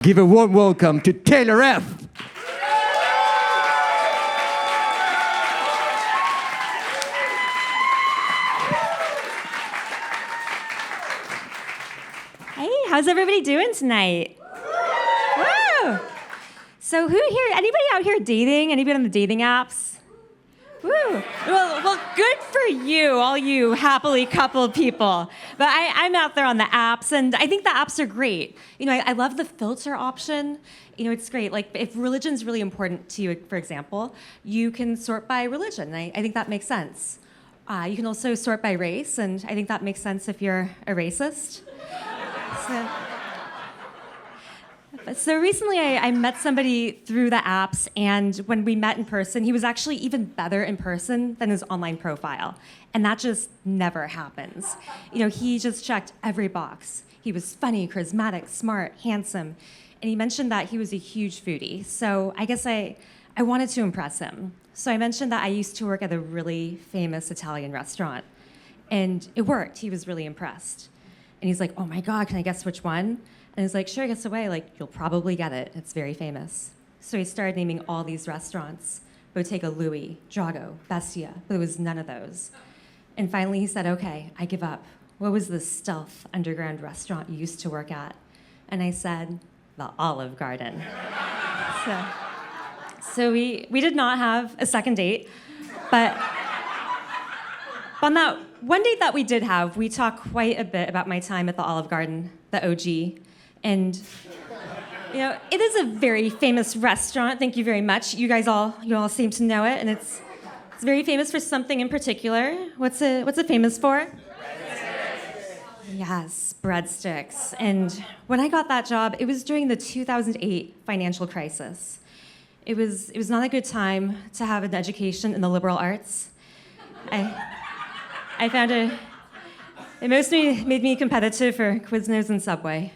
Give a warm welcome to Taylor F. Hey, how's everybody doing tonight? Woo! So who here, anybody out here dating? Anybody on the dating apps? Woo! Well, good for you, all you happily coupled people. But I'm out there on the apps, and I think the apps are great. You know, I love the filter option. You know, it's great. Like, if religion's really important to you, for example, you can sort by religion. I think that makes sense. You can also sort by race, and I think that makes sense if you're a racist. So recently I met somebody through the apps, and when we met in person, he was actually even better in person than his online profile. And that just never happens. You know, he just checked every box. He was funny, charismatic, smart, handsome, and he mentioned that he was a huge foodie. So I guess I wanted to impress him. So I mentioned that I used to work at a really famous Italian restaurant, and it worked. He was really impressed. And he's like, oh my God, can I guess which one? And he's like, sure, guess away. Like, you'll probably get it. It's very famous. So he started naming all these restaurants: Bottega Louis, Drago, Bestia, but there was none of those. And finally he said, okay, I give up. What was this stealth underground restaurant you used to work at? And I said, the Olive Garden. So we did not have a second date, but on that one date that we did have, we talked quite a bit about my time at the Olive Garden, the OG. And, you know, it is a very famous restaurant. Thank you very much. You all seem to know it, and it's very famous for something in particular. What's it famous for? Breadsticks. Yes, breadsticks. And when I got that job, it was during the 2008 financial crisis. It was not a good time to have an education in the liberal arts. I found it mostly made me competitive for Quiznos and Subway,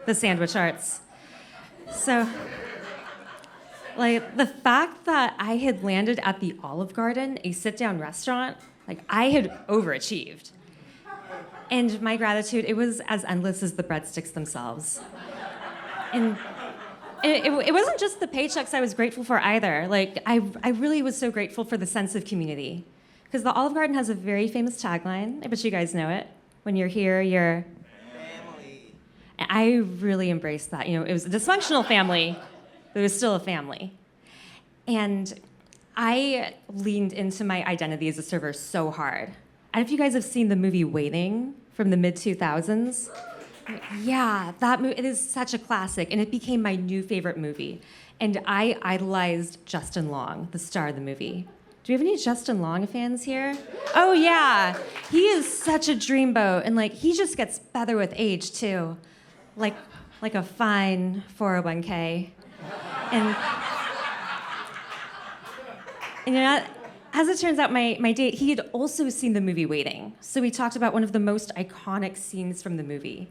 the sandwich arts. So, like, the fact that I had landed at the Olive Garden, a sit-down restaurant, like, I had overachieved. And my gratitude, it was as endless as the breadsticks themselves. And it wasn't just the paychecks I was grateful for either. Like, I really was so grateful for the sense of community. Because the Olive Garden has a very famous tagline. I bet you guys know it. When you're here, you're... family. I really embraced that. You know, it was a dysfunctional family, but it was still a family. And I leaned into my identity as a server so hard. I don't know if you guys have seen the movie Waiting from the mid-2000s. Yeah, that movie, it is such a classic, and it became my new favorite movie. And I idolized Justin Long, the star of the movie. Do we have any Justin Long fans here? Oh yeah, he is such a dreamboat, and like he just gets better with age too, like a fine 401k. And you know, as it turns out, my date, he had also seen the movie Waiting, so we talked about one of the most iconic scenes from the movie.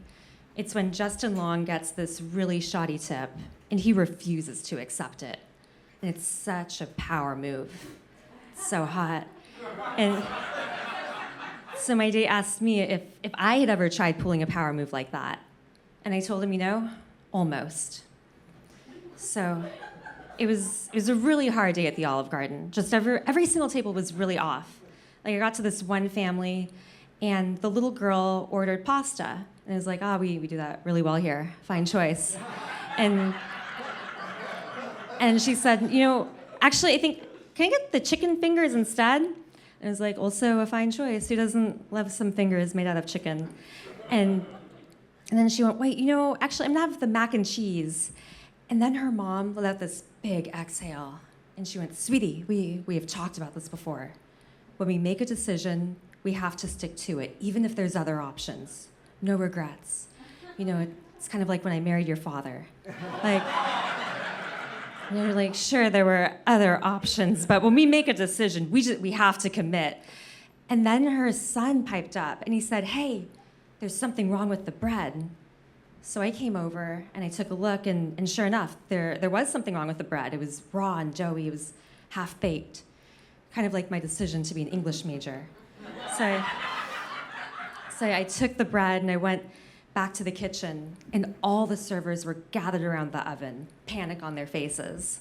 It's when Justin Long gets this really shoddy tip, and he refuses to accept it, and it's such a power move. So hot. And so my date asked me if I had ever tried pulling a power move like that. And I told him, you know, almost. So it was a really hard day at the Olive Garden. Just every single table was really off. Like, I got to this one family, and the little girl ordered pasta. And I was like, we do that really well here. Fine choice. And she said, you know, actually, I think, can I get the chicken fingers instead? And I was like, also a fine choice. Who doesn't love some fingers made out of chicken? And then she went, wait, you know, actually, I'm gonna have the mac and cheese. And then her mom let out this big exhale. And she went, sweetie, we have talked about this before. When we make a decision, we have to stick to it, even if there's other options. No regrets. You know, it's kind of like when I married your father. Like, and they were like, sure, there were other options, but when we make a decision, we have to commit. And then her son piped up, and he said, hey, there's something wrong with the bread. So I came over, and I took a look, and sure enough, there was something wrong with the bread. It was raw and doughy. It was half-baked, kind of like my decision to be an English major. So I took the bread, and I went back to the kitchen, and all the servers were gathered around the oven, panic on their faces.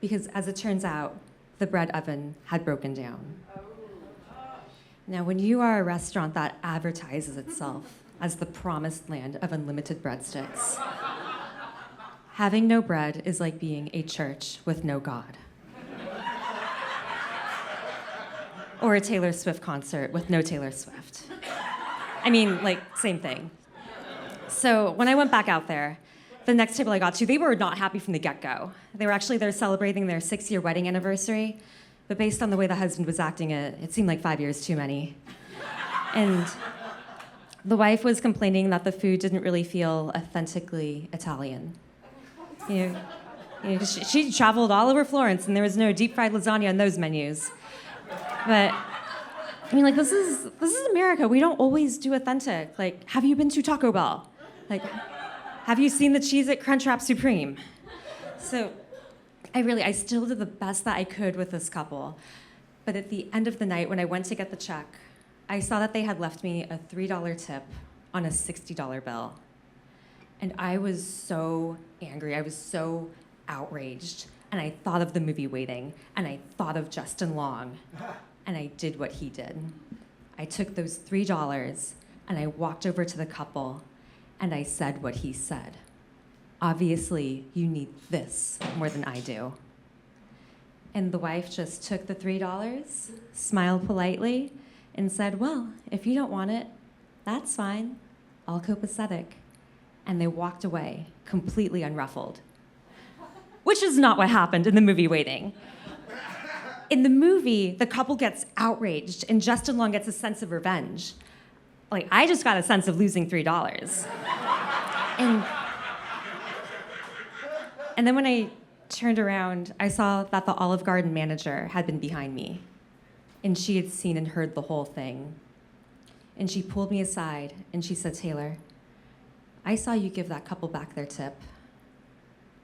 Because as it turns out, the bread oven had broken down. Now, when you are a restaurant that advertises itself as the promised land of unlimited breadsticks, having no bread is like being a church with no God. Or a Taylor Swift concert with no Taylor Swift. I mean, like, same thing. So when I went back out there, the next table I got to, they were not happy from the get-go. They were actually there celebrating their 6-year wedding anniversary, but based on the way the husband was acting, it seemed like 5 years too many. And the wife was complaining that the food didn't really feel authentically Italian. You know, she traveled all over Florence, and there was no deep-fried lasagna on those menus. But I mean, like, this is America. We don't always do authentic. Like, have you been to Taco Bell? Like, have you seen the Cheez-It Crunchwrap Supreme? So I still did the best that I could with this couple. But at the end of the night, when I went to get the check, I saw that they had left me a $3 tip on a $60 bill. And I was so angry. I was so outraged. And I thought of the movie Waiting, and I thought of Justin Long, and I did what he did. I took those $3 and I walked over to the couple and I said what he said. Obviously, you need this more than I do. And the wife just took the $3, smiled politely, and said, well, if you don't want it, that's fine. I'll copacetic. And they walked away, completely unruffled. Which is not what happened in the movie Waiting. In the movie, the couple gets outraged, and Justin Long gets a sense of revenge. Like, I just got a sense of losing $3. And then when I turned around, I saw that the Olive Garden manager had been behind me, and she had seen and heard the whole thing. And she pulled me aside, and she said, Taylor, I saw you give that couple back their tip.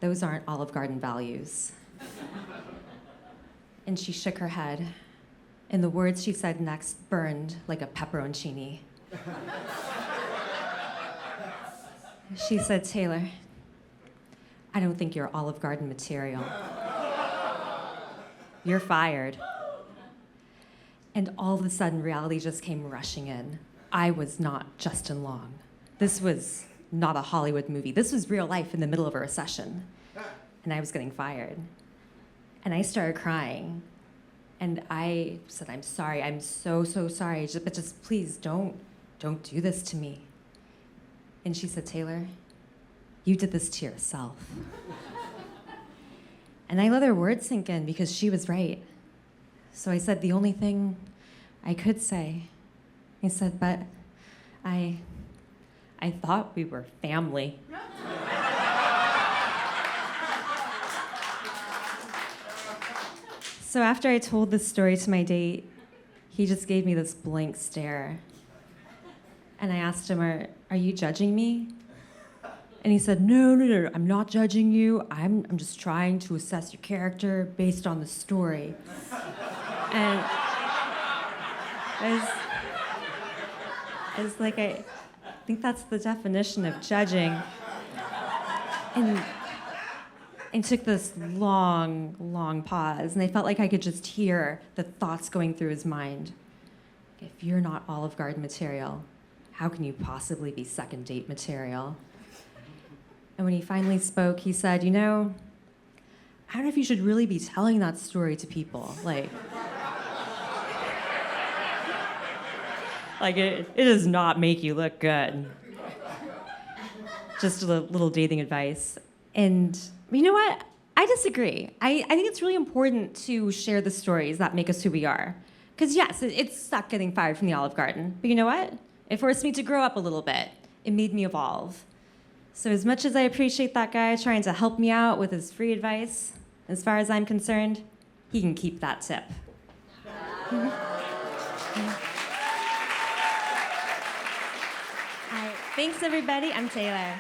Those aren't Olive Garden values. And she shook her head, and the words she said next burned like a pepperoncini. She said, Taylor, I don't think you're Olive Garden material. You're fired. And all of a sudden, reality just came rushing in. I was not Justin Long. This was not a Hollywood movie. This was real life in the middle of a recession. And I was getting fired. And I started crying. And I said, I'm sorry, I'm so sorry, but just please don't do this to me. And she said, Taylor, you did this to yourself. And I let her words sink in because she was right. So I said, the only thing I could say, I said, but I thought we were family. So after I told this story to my date, he just gave me this blank stare. And I asked him, are you judging me? And he said, no, I'm not judging you. I'm just trying to assess your character based on the story. And I was like, I think that's the definition of judging. And took this long pause, and I felt like I could just hear the thoughts going through his mind. If you're not Olive Garden material, how can you possibly be second date material? And when he finally spoke, he said, you know, I don't know if you should really be telling that story to people. Like it does not make you look good. Just a little dating advice. And you know what? I disagree. I think it's really important to share the stories that make us who we are. Because yes, it sucked getting fired from the Olive Garden. But you know what? It forced me to grow up a little bit. It made me evolve. So as much as I appreciate that guy trying to help me out with his free advice, as far as I'm concerned, he can keep that tip. Thanks, everybody. I'm Taylor.